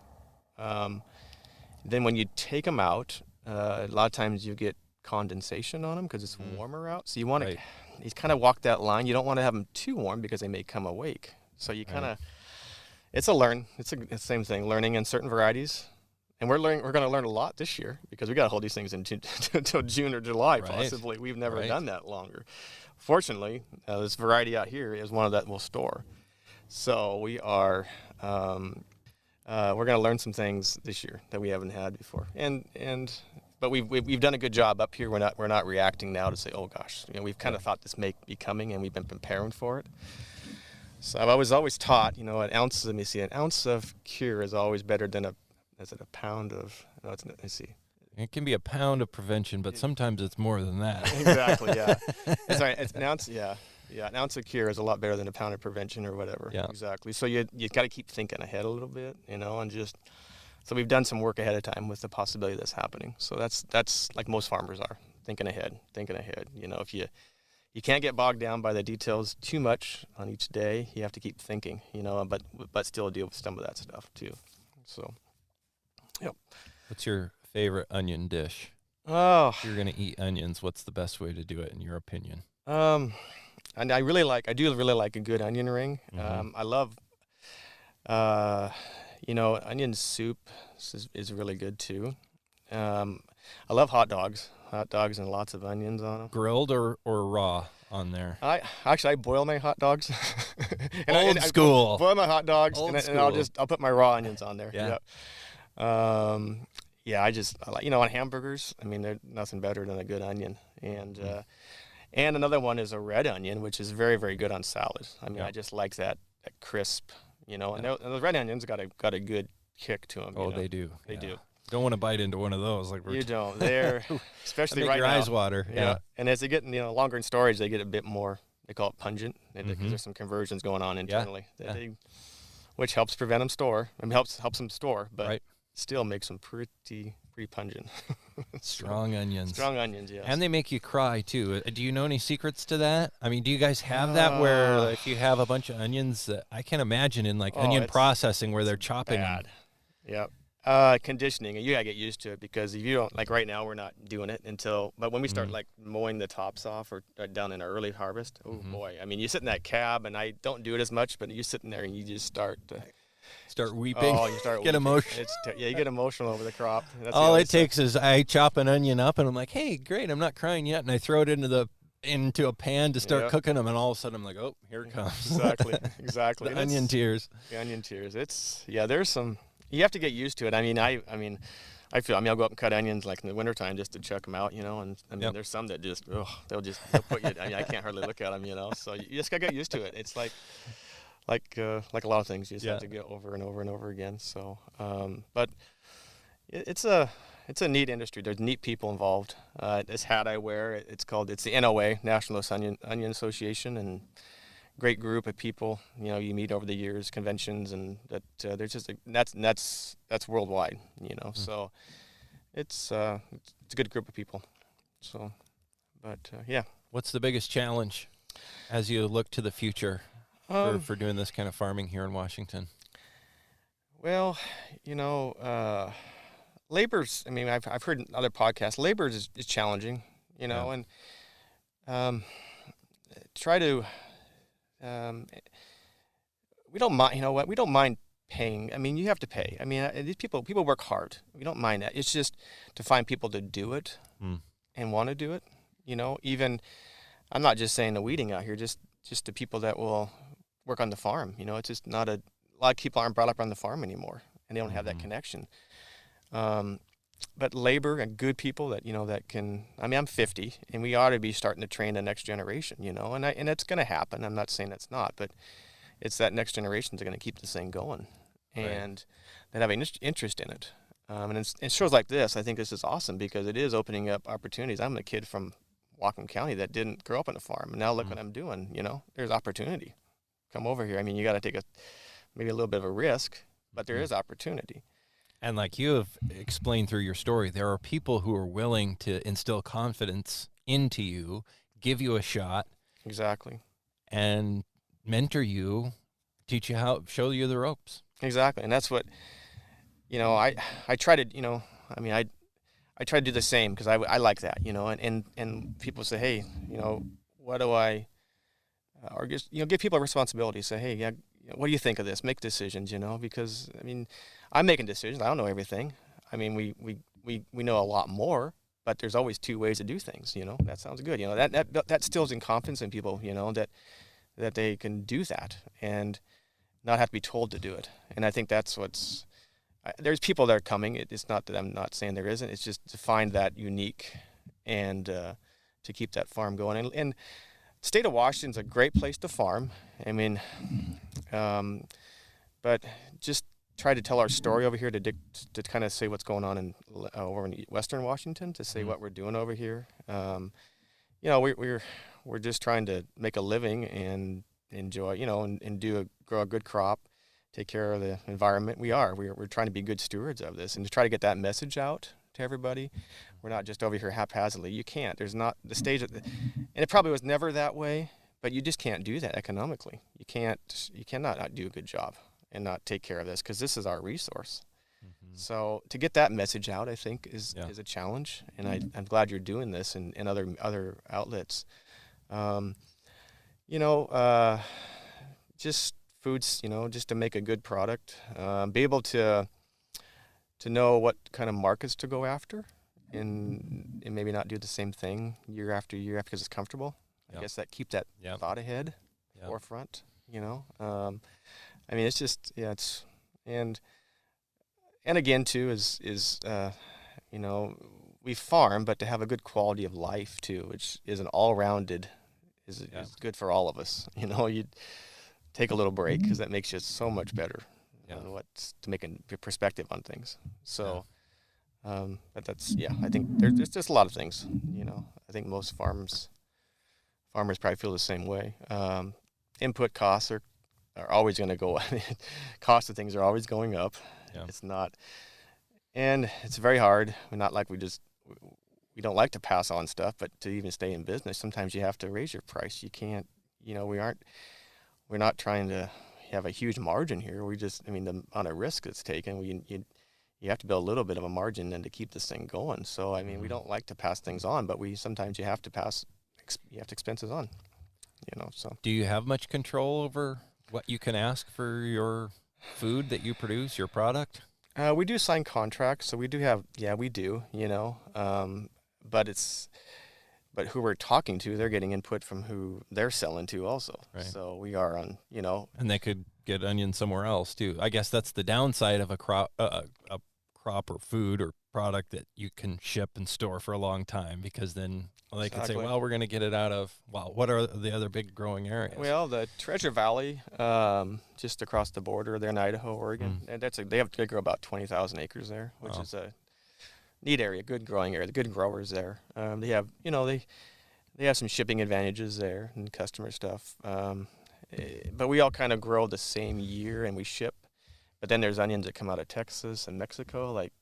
then when you take them out, a lot of times you get condensation on them because it's warmer out. So you want to. You kind of walk that line. You don't want to have them too warm because they may come awake. So you kind of, it's the same thing, learning in certain varieties. And we're going to learn a lot this year because we got to hold these things until June or July, possibly. We've never done that longer. Fortunately, this variety out here is one of that we'll store. So we are, we're going to learn some things this year that we haven't had before. But we've done a good job up here. We're not reacting now to say, oh gosh, we've kind of thought this may be coming, and we've been preparing for it. So I was always taught, an ounce of cure is always better than a pound of. No, let's see. It can be a pound of prevention, but sometimes it's more than that. Exactly. Yeah. Sorry, it's an ounce. Yeah. Yeah. An ounce of cure is a lot better than a pound of prevention or whatever. Yeah. Exactly. So you got to keep thinking ahead a little bit, and just. So we've done some work ahead of time with the possibility of this happening. So that's like most farmers are, thinking ahead. If you can't get bogged down by the details too much on each day, you have to keep thinking, but still deal with some of that stuff too. So, yep. What's your favorite onion dish? Oh, if you're going to eat onions, what's the best way to do it in your opinion? And I do really like a good onion ring. I love, onion soup is really good too. I love hot dogs and lots of onions on them. Grilled or raw on there? I boil my hot dogs. Old school. I boil my hot dogs and I'll put my raw onions on there. Yeah. Yep. I like, on hamburgers, there's nothing better than a good onion. And another one is a red onion, which is very, very good on salad. I just like that crisp. And the red onions got a good kick to them. Oh, they do. They do. Don't want to bite into one of those. You don't. They're especially right your now. Eyes water. Yeah. And as they get longer in storage, they get a bit more. They call it pungent because there's some conversions going on internally, which helps prevent them store. Helps them store, but still makes them pretty pungent. Strong onions. Strong onions, yes. And they make you cry too. Do you know any secrets to that? Do you guys have that where if you have a bunch of onions, I can imagine in onion processing where they're chopping bad. them. Yep. Conditioning, you gotta get used to it because if you don't, like right now we're not doing it but when we start mowing the tops off or down in our early harvest, oh boy, you sit in that cab, and I don't do it as much, but you're sitting there and you just start weeping. Oh, you start get emotional. You get emotional over the crop. That's all it takes is I chop an onion up and I'm like, hey, great, I'm not crying yet, and I throw it into a pan to start cooking them, and all of a sudden I'm like, oh, here it comes. Exactly. The onion tears. The onion tears. There's some. You have to get used to it. I feel. I'll go up and cut onions like in the wintertime just to check them out, and there's some that just, they'll put you. I can't hardly look at them, So you just gotta get used to it. It's like a lot of things, you just have to get over and over and over again. So, but it's a neat industry. There's neat people involved. This hat I wear, it's the NOA, National Onion Association, and great group of people. You meet over the years, conventions, and that there's just that's worldwide. So it's a good group of people. So, but yeah. What's the biggest challenge as you look to the future? for doing this kind of farming here in Washington? Well, labor's, I mean, I've heard in other podcasts, labor is challenging, and try to, we don't mind, we don't mind paying. I mean, you have to pay. I mean, these people work hard. We don't mind that. It's just to find people to do it and want to do it, even, I'm not just saying the weeding out here, just the people that will work on the farm, it's just not a lot of people aren't brought up on the farm anymore, and they don't have that connection. But labor and good people that, that can, I mean, I'm 50 and we ought to be starting to train the next generation, and it's going to happen. I'm not saying it's not, but it's that next generation that's going to keep this thing going and that have an interest in it. And it shows like this, I think this is awesome because it is opening up opportunities. I'm a kid from Whatcom County that didn't grow up on a farm. And now look what I'm doing, there's opportunity. Come over here. I mean, you got to take maybe a little bit of a risk, but there is opportunity. And like you have explained through your story, there are people who are willing to instill confidence into you, give you a shot. Exactly. And mentor you, teach you how, show you the ropes. Exactly. And that's what, I try to, I try to do the same because I like that, and people say, hey, what do I, or just, give people a responsibility. Say, hey, yeah, what do you think of this? Make decisions, because, I mean, I'm making decisions. I don't know everything. I mean, we know a lot more, but there's always two ways to do things, That sounds good. That instills in confidence in people, that they can do that and not have to be told to do it. And I think that's there's people that are coming. It's not that I'm not saying there isn't. It's just to find that unique and to keep that farm going. And state of Washington's a great place to farm. I mean, but just try to tell our story over here to kind of say what's going on over in Western Washington, to say what we're doing over here. We're just trying to make a living and enjoy, and grow a good crop, take care of the environment. We're trying to be good stewards of this and to try to get that message out to everybody. We're not just over here haphazardly. You can't. There's not the stage, and it probably was never that way, but you just can't do that economically. You cannot not do a good job and not take care of this because this is our resource. So to get that message out, I think is a challenge, and I'm glad you're doing this in other outlets. Just foods, just to make a good product, be able to know what kind of markets to go after, and maybe not do the same thing year after year because it's comfortable. I guess that keep that thought ahead, forefront. I mean, it's just it's and again too is we farm, but to have a good quality of life too, which is an all-rounded is good for all of us. You take a little break because that makes you so much better. What's to make a perspective on things. So, but that's I think there's just a lot of things. I think most farmers probably feel the same way. Input costs are always going to go. Cost of things are always going up. Yeah. It's not, and it's very hard. We're not like we don't like to pass on stuff, but to even stay in business, sometimes you have to raise your price. You can't. We're not trying to have a huge margin here. The amount of risk that's taken, you have to build a little bit of a margin then to keep this thing going. So, we don't like to pass things on, but sometimes you have to pass expenses on, so. Do you have much control over what you can ask for your food that you produce, your product? We do sign contracts, so we do have, we do, but who we're talking to, they're getting input from who they're selling to also. Right. So we are on, And they could get onions somewhere else too. I guess that's the downside of a crop or food or product that you can ship and store for a long time, because then they can say, well, we're going to get it out of, what are the other big growing areas? Well, the Treasure Valley, just across the border there in Idaho, Oregon, and they grow about 20,000 acres there, which is a neat area, good growing area, the good growers there. They have, they have some shipping advantages there and customer stuff. But we all kind of grow the same year and we ship. But then there's onions that come out of Texas and Mexico, like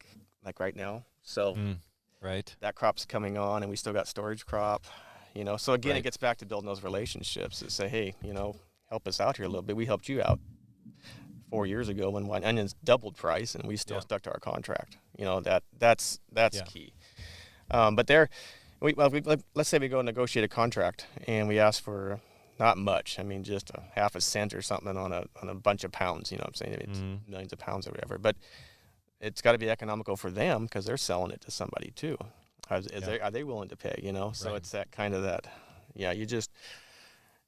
right now. So that crop's coming on, and we still got storage crop. So again, it gets back to building those relationships that say, hey, help us out here a little bit. We helped you out 4 years ago when onions doubled price, and we still stuck to our contract. You know, that's key. But let's say we go negotiate a contract and we ask for not much. I mean, just a half a cent or something on a bunch of pounds. You know what I'm saying? It's millions of pounds or whatever. But it's got to be economical for them because they're selling it to somebody too. Are they willing to pay? You know, so it's that kind of that. Yeah, you just,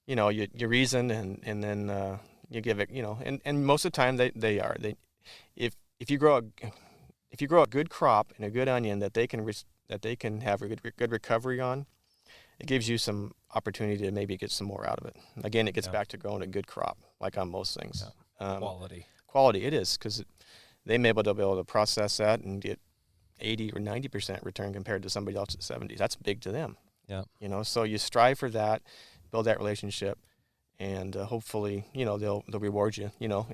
you know, you reason and then you give it. You know, and most of the time they are. If you grow a good crop and a good onion that they can have a good recovery on, it gives you some opportunity to maybe get some more out of it. Again, it gets back to growing a good crop, like on most things. Yeah. Quality, it is, because they may be able to process that and get 80 or 90% return compared to somebody else at 70. That's big to them. Yeah. You know, so you strive for that, build that relationship, and hopefully, you know, they'll reward you. You know,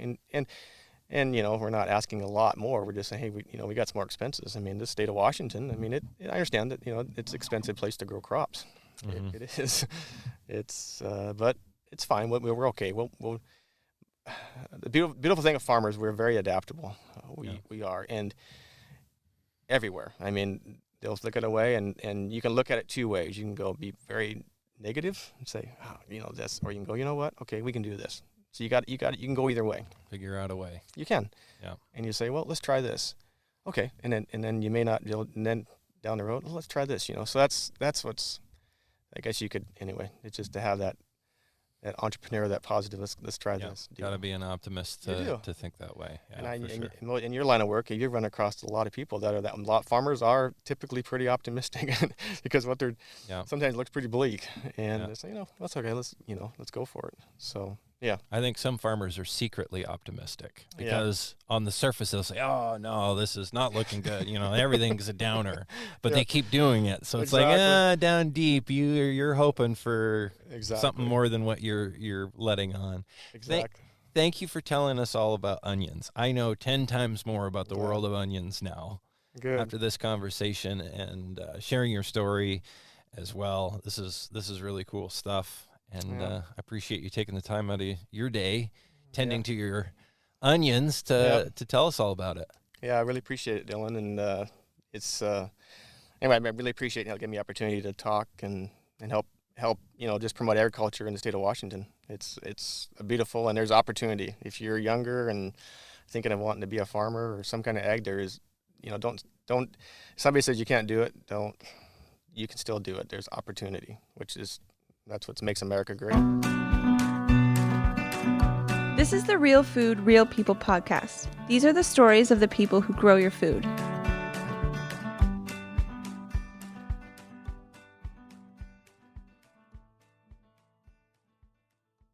and you know, we're not asking a lot more. We're just saying, hey, we got some more expenses. I mean, this state of Washington. I mean, I understand that, you know, it's an expensive place to grow crops. It is. But it's fine. We're okay. We'll the beautiful thing of farmers, we're very adaptable. We are, and everywhere. I mean, they'll look at a way, and you can look at it two ways. You can go be very negative and say, oh, you know, this, or you can go, you know what? Okay, we can do this. So you can go either way. Figure out a way. You can. Yeah. And you say, well, let's try this. Okay, and then you may not. And then down the road, well, let's try this. You know, so that's what's. I guess you could anyway. It's just to have that entrepreneur, that positive. Let's try this. Got to be an optimist to think that way. Yeah, and in your line of work, you run across a lot of people that are that. A lot farmers are typically pretty optimistic because what they're sometimes looks pretty bleak, and they say, you know, that's okay. Let's go for it. So. Yeah, I think some farmers are secretly optimistic because on the surface they'll say, "Oh no, this is not looking good." You know, everything's a downer, but they keep doing it. So it's like, down deep, you're hoping for something more than what you're letting on. Exactly. Thank you for telling us all about onions. I know 10 times more about the world of onions now. Good. After this conversation and sharing your story as well. This is really cool stuff. And I appreciate you taking the time out of your day, tending to your onions to tell us all about it. Yeah, I really appreciate it, Dylan. And it's anyway, I really appreciate you giving me the opportunity to talk and help just promote agriculture in the state of Washington. It's beautiful, and there's opportunity. If you're younger and thinking of wanting to be a farmer or some kind of ag, there is, don't. If somebody says you can't do it, you can still do it. There's opportunity, that's what makes America great. This is the Real Food, Real People podcast. These are the stories of the people who grow your food.